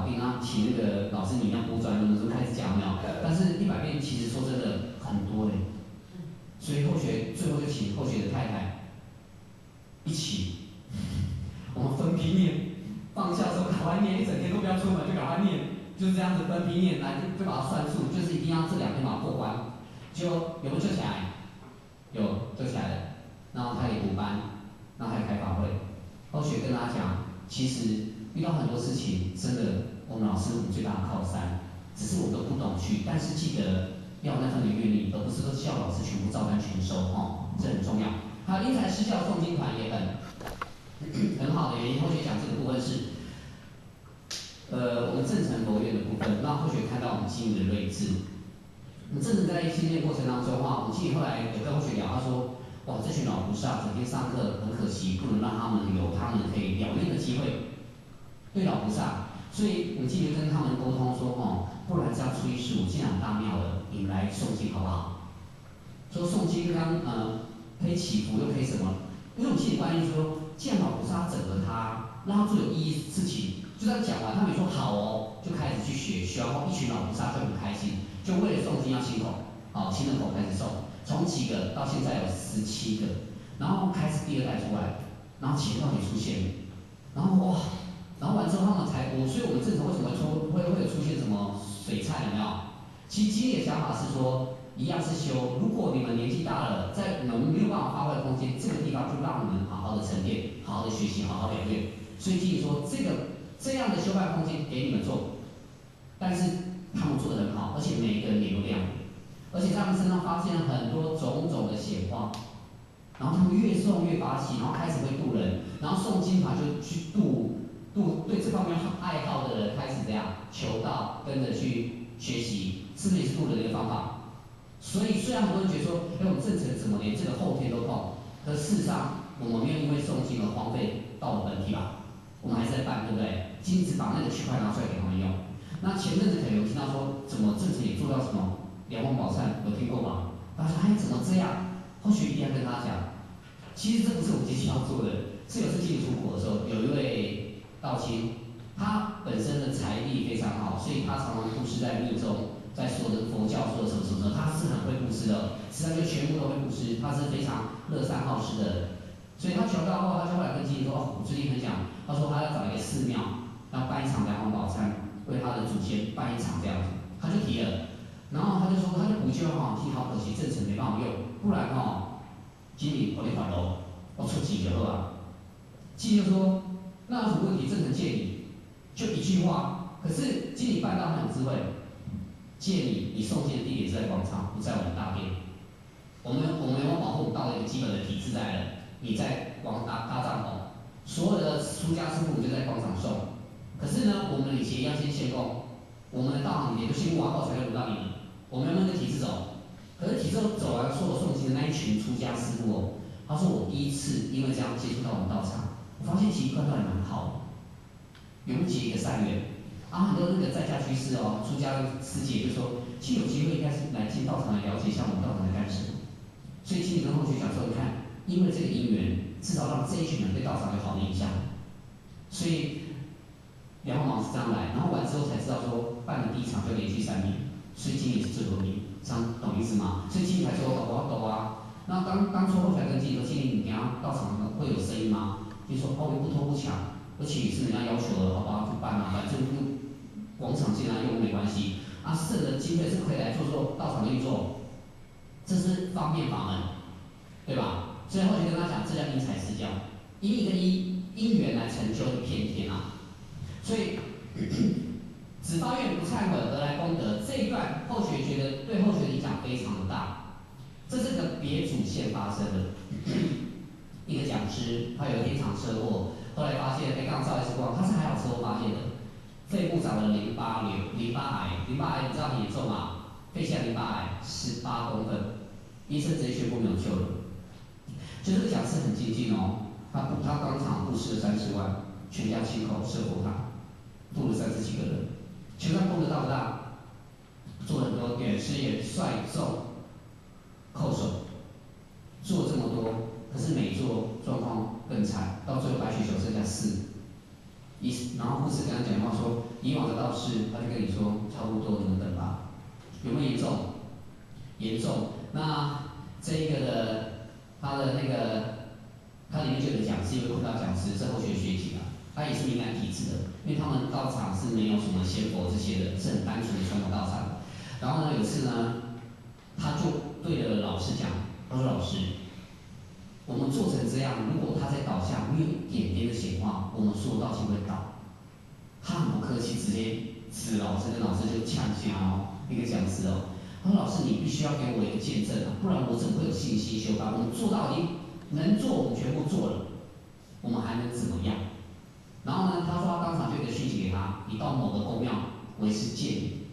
定，然后请那个老师你要补转，就开始讲没有？但是100遍其实说真的很多嘞，所以后学最后就请后学的太太一起，我们分批念，放假的时候赶快念，一整天都不要出门就赶快念，就是这样子分批念，来就把它算数，就是一定要这2天把它过关。就有没有救起来？有救起来了，然后他也补班，然后还开法会。后学跟大家讲，其实遇到很多事情，真的我们老师是我们最大的靠山，只是我们都不懂去，但是记得要有那份的愿力，而不是说叫老师全部照单全收哦，这很重要。还有因材施教诵经团也很好的原因，后学讲这个部分是，我们正成佛院的部分，让后学看到我们经营的睿智。我们正成在训练过程当中哈，我们经理后来有跟后学聊，他说，哇，这群老菩萨整天上课很可惜，不能让他们有他们可以表演的机会。对老菩萨，所以我们经理跟他们沟通说，哦，不然这样初一15进来大庙了，你们来诵经好不好？说诵经可以祈福又可以什么？因为我们心里观念说，既然老菩萨整合他，让他做有意义的事情，就这样讲完，他们说好哦，就开始去学，学完后一群老菩萨就很开心，就为了诵经要亲口，好亲人口开始诵，从几个到现在有17个，然后开始第2代出来，然后钱到底出现了，然后哇，然后完之后他们才所以我们正常为什么会有出现什么水菜有没有？其实经理的想法是说，一样是修。如果你们年纪大了，在我们没有办法发挥的空间，这个地方就让你们好好的沉淀，好好的学习，好好疗愈。所以经理说，这样的修办空间给你们做，但是他们做得很好，而且每一个人脸都亮，而且在他们身上发现了很多种种的显化。然后他们越诵越发起，然后开始会渡人，然后诵经法就去渡对这方面爱好的人开始这样求道，跟着去学习，是不是也是渡人的一个方法？所以虽然很多人觉得说，我们正成怎么连这个后天都碰？可事实上，我们没有因为诵经而荒废道的本体吧？我们还是在办，对不对？金子把那个区块拿出来给他们用。那前阵子可能有听到说，怎么正成也做到什么梁皇宝忏，有听过吗？大家说，哎，怎么这样？或许一定要跟他讲，其实这不是我们机器要做的，是有次经理出国的时候，有一位道亲，他本身的财力非常好，所以他常常布施在密宗，在说的佛教说的什么什么，他是很会布施的，实际上就全部都会布施，他是非常乐善好施的人。所以他求道后，他就后来跟经理说，哦，我最近很想，他说他要找一个寺庙，要办一场梁皇宝忏，为他的祖先办一场这样子，他就提了。然后他就说，他就补救哈，其实好可惜，正成没办法用，不然哈，经理我得还喽，我出几个啊。经理就说，那有什么问题？正成借你，就一句话。可是经理办到很有智慧，借你诵经的地点是在广场，不在我们大殿。我们有保护到了一个基本的体制在了，你在搭帐篷，所有的出家师傅就在广场诵。可是呢，我们以前要先献供，我们的道行也就先完后才会轮到你们。我们要那个体制走，可是体制走完所有诵经的那一群出家师傅哦，他说我第一次因为这样接触到我们道场，我发现其实观道也蛮好的，有结一个善缘。很多那个在家居士哦，出家师姐就说，其实有机会应该是来进道场来了解一下我们道场在干什么。所以经理跟后学讲说，你看，因为这个因缘，至少让这一群人对道场有好的印象。所以梁皇是这样来，然后完之后才知道说，办的第一场就连续3年，所以经理是最后名，这样懂意思吗？所以经理才说，我要抖啊。那当初后才跟经理说，经理你等下到场会有声音吗？经理说，哦，又不偷不抢，而且也是人家要求的，好不好？就办啊，反正就广场进来用没关系。剩的经费是可以来做道场的运作，这是方便法门，对吧？所以后学跟他讲，这叫因材施教，以一个因缘来成就一片天啊。所以只发愿不忏悔得来功德这一段，后学觉得对后学的影响非常的大。这是个别主线发生的，一个讲师他有一场车祸，后来发现，刚照 X 光，他是还好车祸发现的，肺部长了淋巴瘤、淋巴癌，淋巴癌你知道很严重吗？肺腺淋巴癌18公分，医生直接宣布没有救了。就这个讲师很精进哦，他当场布施了30万，全家亲口设佛塔，度了30几个人，全上功德大不大？做了很多远视眼、率众、叩首，做了这么多，可是每做状况更惨，到最后白血球剩下4。然后护士跟他讲话说，以往的道士他就跟你说差不多，你们等吧。有没有严重？严重。那这一个的他的那个，他里面就有讲是一位空道讲师，是后学学姐啊，他也是敏感体质的，因为他们道场是没有什么仙佛这些的，是很单纯的传统道场。然后呢，有一次呢，他就对着老师讲，他说老师，我们做成这样，如果他在倒下没有一点点的显化，我们所有道器会倒。他很不客气，直接指老师，跟老师就呛下哦，一个讲师哦。他说：“老师，你必须要给我一个见证啊，不然我怎么会有信心修道？我们做到已经能做，我们全部做了，我们还能怎么样？”然后呢，他说他当场就有个讯息给他，你到某个公庙为师见你。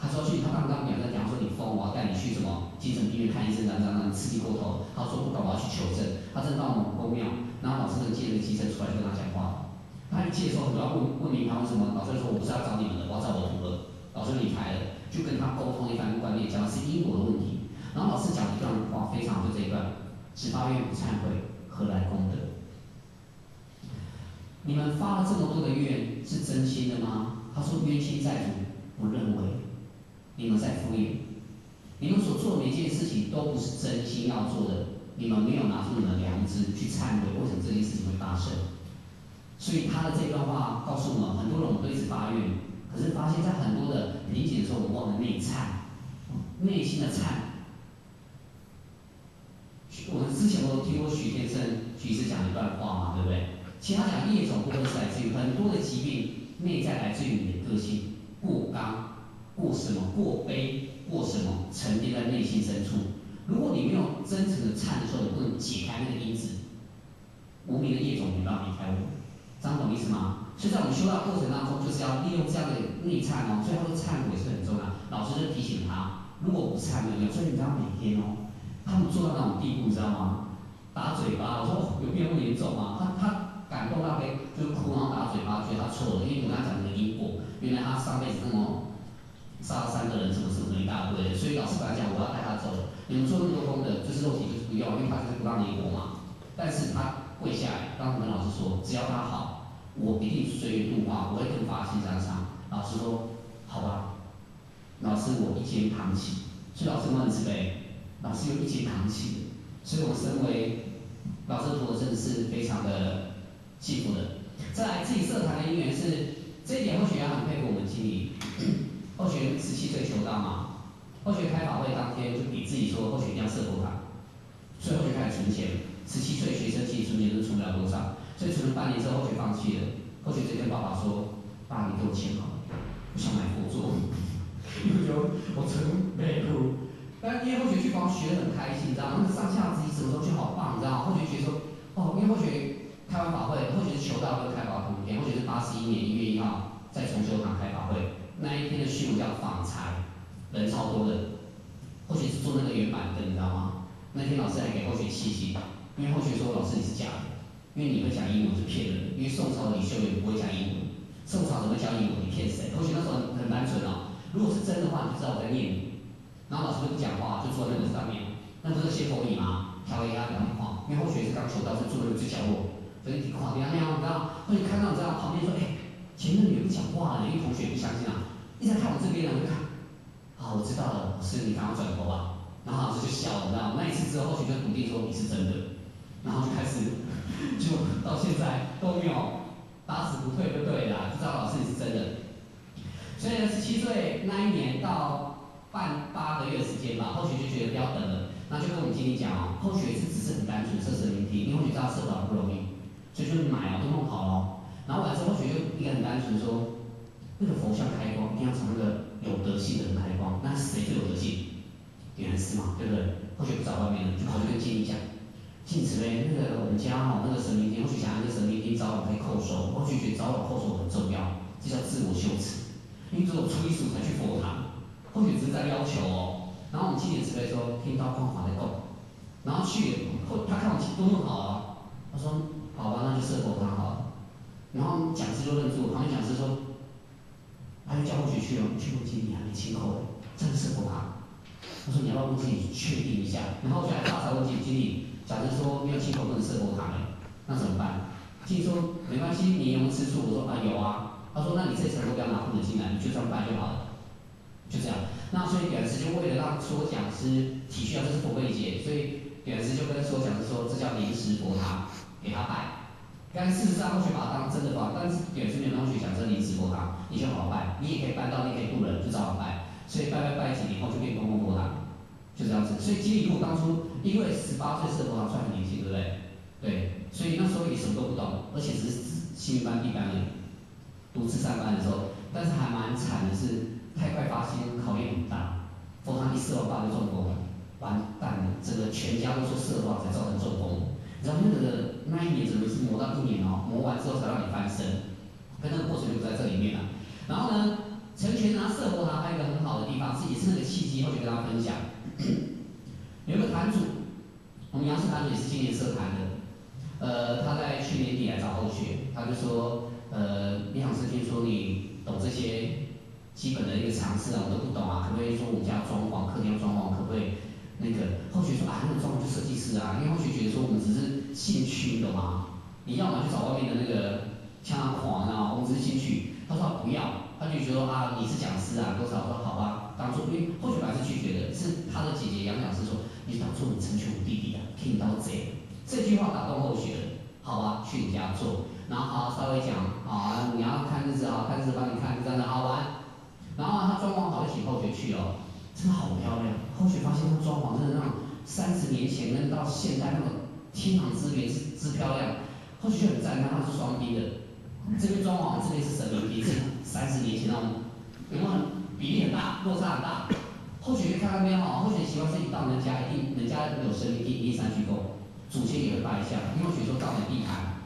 他说去，他刚表在讲说你疯，我要带你去什么精神病院看医生，刺激过头。他说不管，我要去求证。他真到某个公庙，然后老师就借了个机车出来跟他讲话。他一借的时候，很多人问明他为什么，老师就说我不是要找你们的，我要找我徒儿。老师离开了，就跟他沟通一番观念，讲的是因果的问题。然后老师讲一段话，非常就这一段：只发愿不忏悔，何来功德？你们发了这么多的愿，是真心的吗？他说冤亲债主不认为，你们在敷衍。你们所做的每一件事情都不是真心要做的，你们没有拿出你们的良知去忏悔，为什么这件事情会发生？所以他的这段话告诉我们，很多人我们都一直发愿，可是发现，在很多的瓶颈的时候，我们忘了内忏，内心的忏。我们之前都听过许天胜许医师讲一段话嘛，对不对？其实他讲业种部分是来自于很多的疾病，内在来自于你的个性过刚、过什么、过悲、过什么，沉淀在内心深处。如果你没有真诚的忏的时候，你不能解开那个因子，无名的业种没办法离开我们。这样懂意思吗？所以在我们修道过程当中，就是要利用这样的内忏哦。所以他说忏悔是很重要。老师就提醒他，如果不忏没有用。所以你知道每天哦，他们做到那种地步，你知道吗？打嘴巴，我说有没有那么严重吗？他感动到可以就是哭，然后打嘴巴，觉得他错了，因为我跟他讲的因果，原来他上辈子那么杀了3个人，什么一大堆的，所以老师跟他讲，我要带他走。你们做那么多功德，就是肉体就是不要，因为他就是不让你活嘛。但是他跪下来，当时跟老师说，只要他好，我一定随缘度化，我会更发心张上。老师说，好吧，老师我一肩扛起，所以老师很慈悲，老师有一肩扛起的，所以我身为老师的徒儿真的是非常的幸福的。再来自己社团的因缘是这一点，或许要很佩服我们经理。后学17岁求道嘛，后学开法会当天就给自己说，后学一定要设佛堂，所以后学开始存钱。17岁学生其实存钱都存不了多少，所以存了半年之后，后学放弃了。后学就跟爸爸说：“爸，你给我钱好了，我想买佛座。”因为我存美路，但因为后学去光学得很开心，你知道吗？那个上下自己什么都觉得好棒，你知道吗？后学觉得说，哦，因为后学开完法会，后学是求道跟开法会同天，后学是81年1月1号在重修堂开法会，那一天的序文叫访财，人超多的，后学是做那个圆满灯，你知道吗？那天老师还给后学气息，因为后学说老师你是假的，因为你会讲英文是骗人的，因为宋朝的李秀元不会讲英文，宋朝怎么讲英文？你骗谁？后学那时候很单纯哦。如果是真的话，你就知道我在念你。然后老师就不讲话，就坐在那个上面，那不是先佛椅吗？调给他讲话，因为后学是刚求道，是坐在最角落，所以你垮掉那样，你知道？后学看到你知道旁边说，前面女的不讲话了，因为同学不相信啊，一直在看我这边，我就看，好，我知道了，老师你赶快转头吧。然后老师就笑了，你知道吗？那一次之后，后学就笃定说你是真的，然后就开始，就到现在都没有打死不退就对了，就知道老师你是真的。所以17岁那一年到8个月的时间吧，后学就觉得不要等了，那就跟我们经理讲哦，后学是只是很单纯设神明厅，因为后学知道社团不容易，所以就买哦，都弄好了、哦。然后完之后，后学就一个很单纯说，那个佛像开光一定要从那个有德性的人开光，那谁最有德性？原来是嘛，对不对？后学不找外面的，就跑去跟经理讲，经慈悲，那个我们家哦，那个神明厅，或许想要一个神明厅早晚可以叩首，或许觉得早晚叩首很重要，这叫自我修持。因为只有初一十五才去佛堂，或许只是在要求哦。然后我们经理慈悲说，听到光法在供，然后去后他看我都弄好了，他说好吧，那就设佛堂好了。然后讲师就愣住，旁边讲师说，他就叫后学去了，去问经理还没亲口的，真的设佛堂。他说你要不要问经理确定一下？然后就来发财问经理，讲师说没有亲口不能设佛堂哎，那怎么办？经理说没关系，你有没有吃醋？我说啊有啊。他说：“那你这层楼不要拿不能进来，你就这样拜就好了，就这样。那所以表师就为了让所有讲师体恤到这是佛慧节，所以表师就跟所有讲师说，这叫临时佛堂，给他拜。但事实上，后学把它当真的佛堂，但是表师没有同学讲这临时佛堂，你就好好拜，你也可以搬到，你也可以渡人，就照好拜。所以拜几年后就变公共佛堂，就这样子。所以基里库当初因为18岁设佛堂算很年轻，对不对？对，所以那时候也什么都不懂，而且只是新民班地班而已，读自三班的时候，但是还蛮惨的是，太快发现考验很大，佛堂一设完爸就中风了，完蛋了，整个全家都说设多少才造成中风。你知道那一年怎么是磨到1年哦，磨完之后才让你翻身，跟那个过程就不在这里面了。然后呢，成全拿设佛堂还有一个很好的地方，是也是那个契机，后续跟大家分享。有一个坛主，我们杨氏坛主也是今年设坛的，他在去年底来找后学，他就说，李老师听说你懂这些基本的一个常识啊，我都不懂啊，可不可以说我们家装潢，客厅要装潢，可不可以？那个后学说啊，那个装潢就设计师啊，因为后学觉得说我们只是兴趣，你懂吗？你要么去找外面的那个像他狂啊，我们只是兴趣。他说他不要，他就觉得啊你是讲师啊，多少说好吧，当初因为后学本来是拒绝的，是他的姐姐杨讲师说，你当初你成全我弟弟啊，听到这句话打动后学了，好吧，去你家做，然后好稍微讲啊，你要看日子啊，看日子帮你看，这样的好玩。然后他装潢好就请后学去哦。真的好漂亮！后学发现那装潢真的那种30年前跟到现代那种天壤之别之漂亮，后学就很赞叹，他是双逼的。这边装潢，这边是神明币，这30年前那种有没有比例很大，落差很大？后学看那边哦，后学习惯是一到人家一定人家有神明一定上去供，祖先也会拜一下，因为后学说到你地盘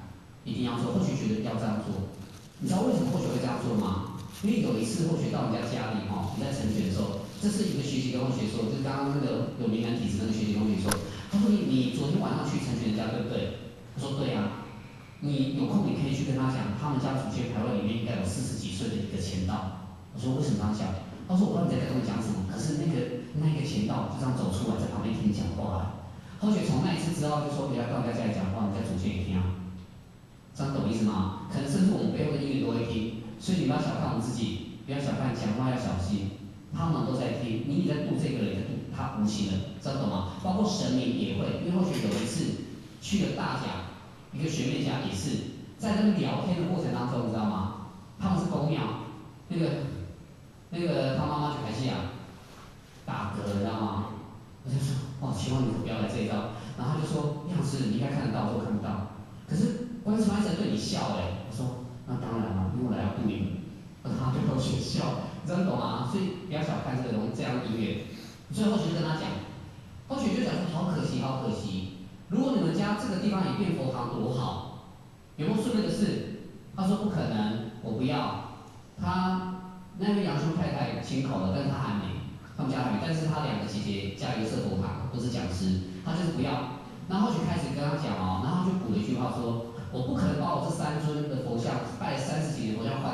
一定要做，后学觉得要这样做。你知道为什么后学会这样做吗？因为有一次后学到人家家里哈，你在成全的时候。这是一个学习跟同学说，就是刚刚那个有敏感体质那个学习同学说，他说你昨天晚上去成全人家对不对？我说对啊，你有空你可以去跟他讲，他们家祖先牌位里面应该有40几岁的一个钱道。我说为什么这样讲？他说我不知道你在跟我讲什么，可是那个钱道就这样走出来，在旁边听你讲话。后学从那一次之后就说，不要到人家家里讲话，人家祖先也听啊。这样懂意思吗？可能甚至我们背后的音乐都会听，所以你不要小看我们自己，不要小看讲话要小心。他们都在听，你在度这个人，在度他无形的，知道懂吗？包括神明也会，因为后学有一次去了大甲，一个学妹家也是，在那个聊天的过程当中，你知道吗？他们是公庙，他妈妈就开始打嗝，你知道吗？我就说，哦，希望你不要来这一招。然后他就说，样式你应该看得到，我说我看不到。可是观世音在对你笑哎，我说那当然了，因为我来要度你们。他对后学笑。真懂啊，所以不要小看这个这样的音乐。所以后学就跟他讲，后学就讲说好可惜，好可惜。如果你们家这个地方也变佛堂多好，有没有顺利的事？他说不可能，我不要。他那位杨叔太太亲口了，但是他还没，他们家还没，但是他2个姐姐家一个设佛堂，都是讲师，他就是不要。然后后学开始跟他讲哦，然后他就补了一句话说，我不可能把我这3尊的佛像拜30几年佛像换。